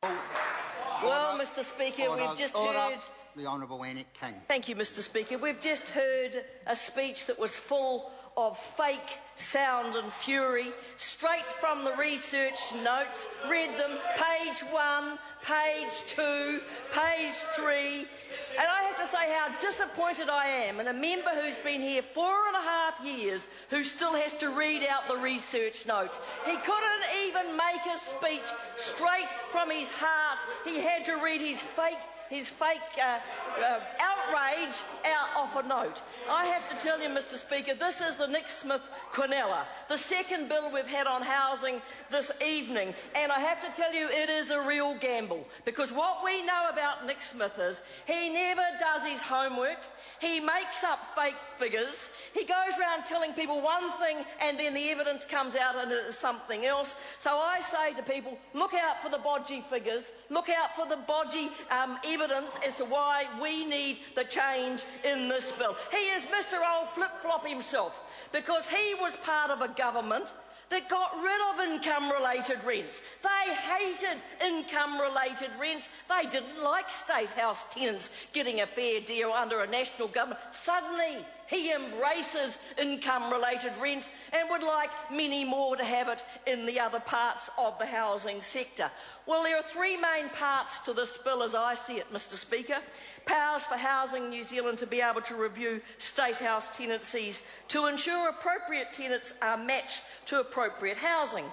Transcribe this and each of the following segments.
Well, Mr Speaker, we've just heard... The Honourable Annie King. Thank you, Mr Speaker. We've just heard a speech that was full of fake sound and fury, straight from the research notes. Read them, page 1, page 2, page 3. And I have to say how disappointed I am, and a member who's been here 4.5 years who still has to read out the research notes. He couldn't even make a speech straight from his heart. He had to read his fake outrage out off a note. I have to tell you, Mr Speaker, this is the Nick Smith Quinella, the second bill we've had on housing this evening, and I have to tell you it is a real gamble, because what we know about Nick Smith is he never does his homework. He makes up fake figures. He goes around telling people one thing and then the evidence comes out and it is something else. So I say to people, look out for the bodgy figures, look out for the bodgy evidence as to why we need the change in this bill. He is Mr Old Flip-Flop himself, because he was part of a government that got rid of income-related rents. They hated income-related rents. They didn't like state house tenants getting a fair deal under a national government. Suddenly, he embraces income-related rents and would like many more to have it in the other parts of the housing sector. Well, there are three main parts to this bill as I see it, Mr Speaker. Powers for Housing New Zealand to be able to review state house tenancies to ensure appropriate tenants are matched to appropriate housing.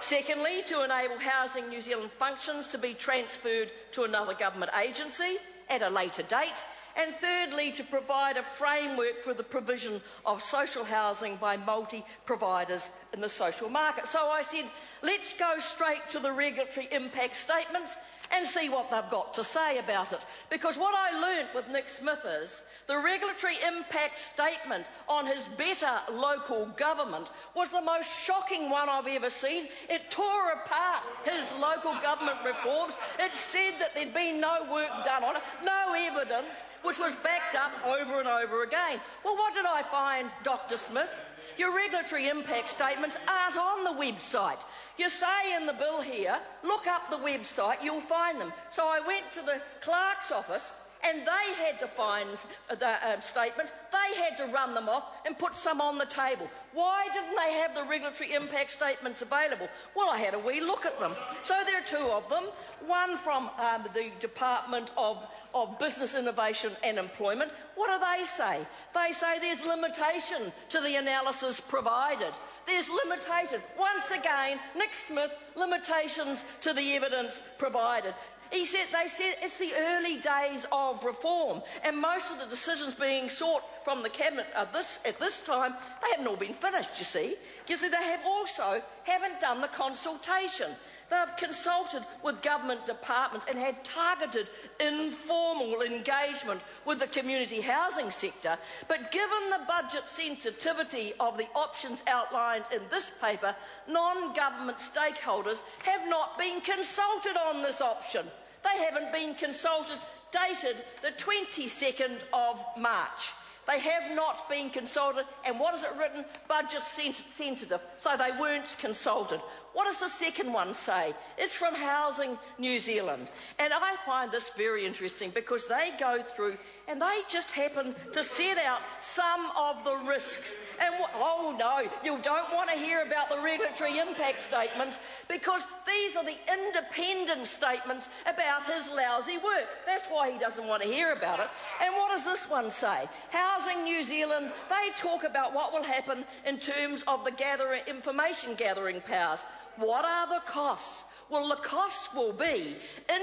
Secondly, to enable Housing New Zealand functions to be transferred to another government agency at a later date. And thirdly, to provide a framework for the provision of social housing by multi-providers in the social market. So I said, let's go straight to the regulatory impact statements and see what they've got to say about it. Because what I learnt with Nick Smith is the regulatory impact statement on his better local government was the most shocking one I've ever seen. It tore apart his local government reforms. It said that there'd been no work done on it, no evidence, which was backed up over and over again. Well, what did I find, Dr Smith? Your regulatory impact statements aren't on the website. You say in the bill here, look up the website, you'll find them. So I went to the clerk's office and they had to find the statements, they had to run them off and put some on the table. Why didn't they have the regulatory impact statements available? Well, I had a wee look at them. So there are two of them, one from the Department of Business Innovation and Employment. What do they say? They say there's limitation to the analysis provided. There's limitation. Once again, Nick Smith, limitations to the evidence provided. They said it's the early days of reform, and most of the decisions being sought from the Cabinet at this time, they haven't all been finished, you see. They haven't done the consultation. They've consulted with government departments and had targeted informal engagement with the community housing sector. But given the budget sensitivity of the options outlined in this paper, non-government stakeholders have not been consulted on this option. They haven't been consulted, dated the 22nd of March. They have not been consulted, and what is it written? Budget sensitive, so they weren't consulted. What does the second one say? It's from Housing New Zealand, and I find this very interesting because they go through and they just happen to set out some of the risks. And oh no, you don't want to hear about the regulatory impact statements because these are the independent statements about his lousy work. That's why he doesn't want to hear about it. And what does this one say? Housing New Zealand, they talk about what will happen in terms of the information gathering powers. What are the costs? Well, the costs will be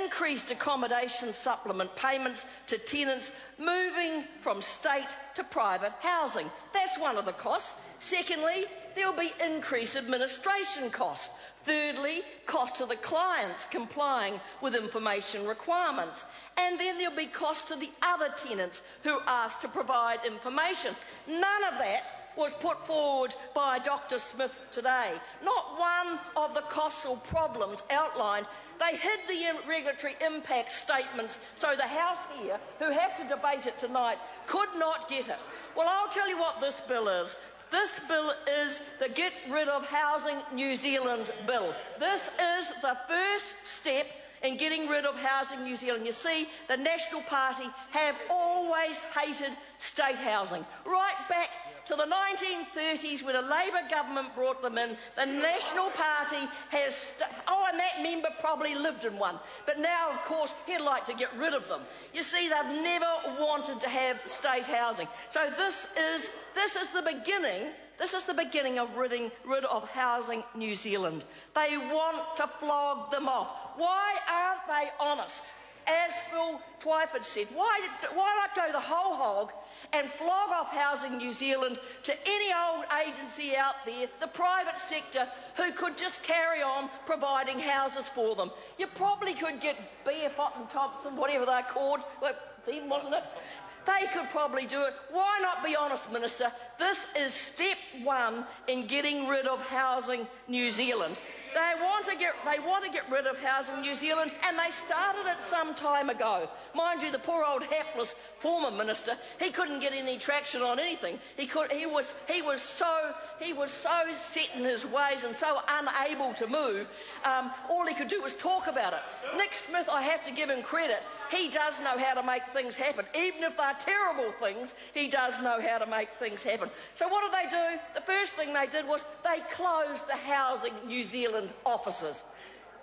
increased accommodation supplement payments to tenants moving from state to private housing. That's one of the costs. Secondly, there will be increased administration costs. Thirdly, cost to the clients complying with information requirements. And then there will be cost to the other tenants who asked to provide information. None of that was put forward by Dr Smith today. Not one of the costs or problems outlined. They hid the regulatory impact statements so the House here, who have to debate it tonight, could not get it. Well, I'll tell you what this bill is. This bill is the Get Rid of Housing New Zealand bill. This is the first step in getting rid of Housing New Zealand. You see, the National Party have always hated state housing. Right back to the 1930s when a Labour government brought them in, the National Party has... and that member probably lived in one. But now, of course, he'd like to get rid of them. You see, they've never wanted to have state housing. So this is the beginning... This is the beginning of rid of Housing New Zealand. They want to flog them off. Why aren't they honest? As Phil Twyford said, why not go the whole hog and flog off Housing New Zealand to any old agency out there, the private sector, who could just carry on providing houses for them? You probably could get Barefoot and Thompson, whatever they're called, them, wasn't it? They could probably do it. Why not be honest, Minister? This is step one in getting rid of Housing New Zealand. They want to get rid of Housing New Zealand, and they started it some time ago. Mind you, the poor old hapless former minister, he couldn't get any traction on anything. He was so set in his ways and so unable to move. All he could do was talk about it. Nick Smith, I have to give him credit. He does know how to make things happen. Even if they're terrible things, he does know how to make things happen. So what did they do? The first thing they did was they closed the Housing New Zealand offices.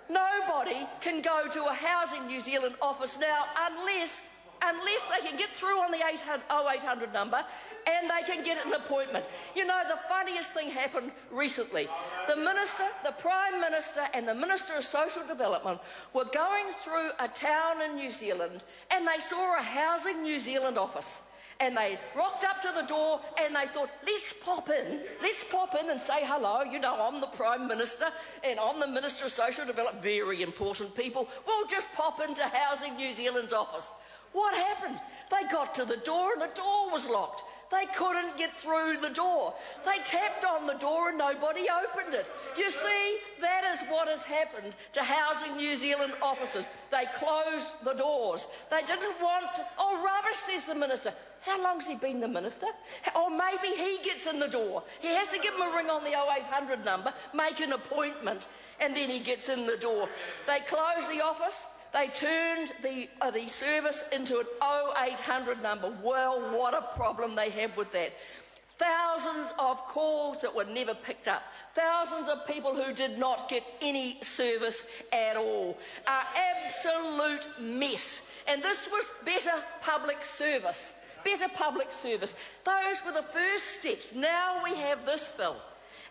Nobody can go to a Housing New Zealand office now unless they can get through on the 0800 number and they can get an appointment. You know, the funniest thing happened recently. The Minister, the Prime Minister and the Minister of Social Development were going through a town in New Zealand and they saw a Housing New Zealand office. And they rocked up to the door and they thought, let's pop in and say hello. You know, I'm the Prime Minister and I'm the Minister of Social Development. Very important people. We'll just pop into Housing New Zealand's office. What happened? They got to the door and the door was locked. They couldn't get through the door. They tapped on the door and nobody opened it. You see, that is what has happened to Housing New Zealand offices. They closed the doors. They didn't want... Oh, rubbish, says the Minister. How long's he been the Minister? Or maybe he gets in the door. He has to give him a ring on the 0800 number, make an appointment, and then he gets in the door. They closed the office. They turned the service into an 0800 number. Well, what a problem they have with that. Thousands of calls that were never picked up. Thousands of people who did not get any service at all. An absolute mess. And this was better public service. Better public service. Those were the first steps. Now we have this bill.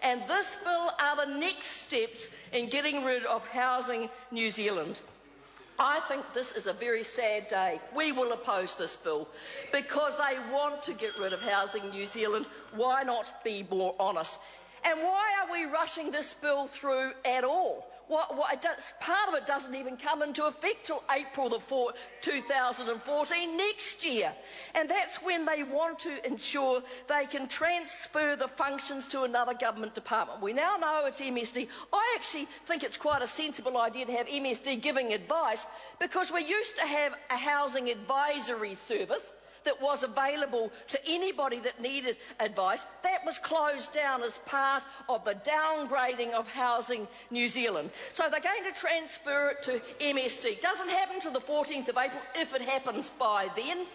And this bill are the next steps in getting rid of Housing New Zealand. I think this is a very sad day. We will oppose this bill because they want to get rid of Housing New Zealand. Why not be more honest? And why are we rushing this bill through at all? Part of it doesn't even come into effect till April the 4th, 2014, next year. And that's when they want to ensure they can transfer the functions to another government department. We now know it's MSD. I actually think it's quite a sensible idea to have MSD giving advice because we used to have a housing advisory service that was available to anybody that needed advice. That was closed down as part of the downgrading of Housing New Zealand. So they're going to transfer it to MSD. Doesn't happen till the 14th of April, if it happens by then.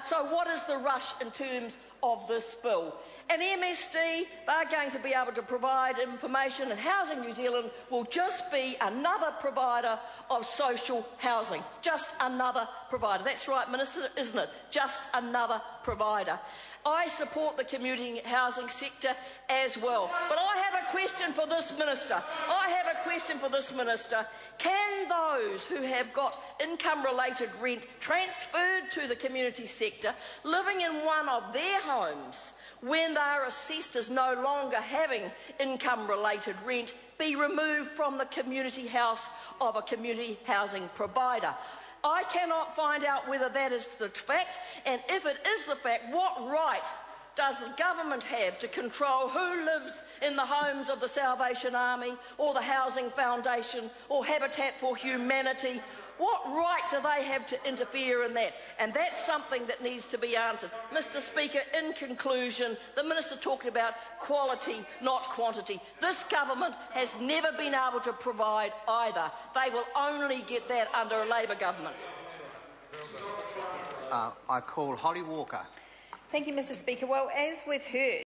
So what is the rush in terms of this bill? And MSD, they're going to be able to provide information, and Housing New Zealand will just be another provider of social housing. Just another provider. That's right, Minister, isn't it? Just another provider. I support the community housing sector as well. But I have a question for this Minister. Can those who have got income-related rent transferred to the community sector, living in one of their homes, when they are assessed as no longer having income-related rent, be removed from the community house of a community housing provider? I cannot find out whether that is the fact, and if it is the fact, what right does the government have to control who lives in the homes of the Salvation Army or the Housing Foundation or Habitat for Humanity? What right do they have to interfere in that? And that's something that needs to be answered. Mr. Speaker, in conclusion, the Minister talked about quality, not quantity. This government has never been able to provide either. They will only get that under a Labour government. I call Holly Walker. Thank you, Mr. Speaker. Well, as we've heard,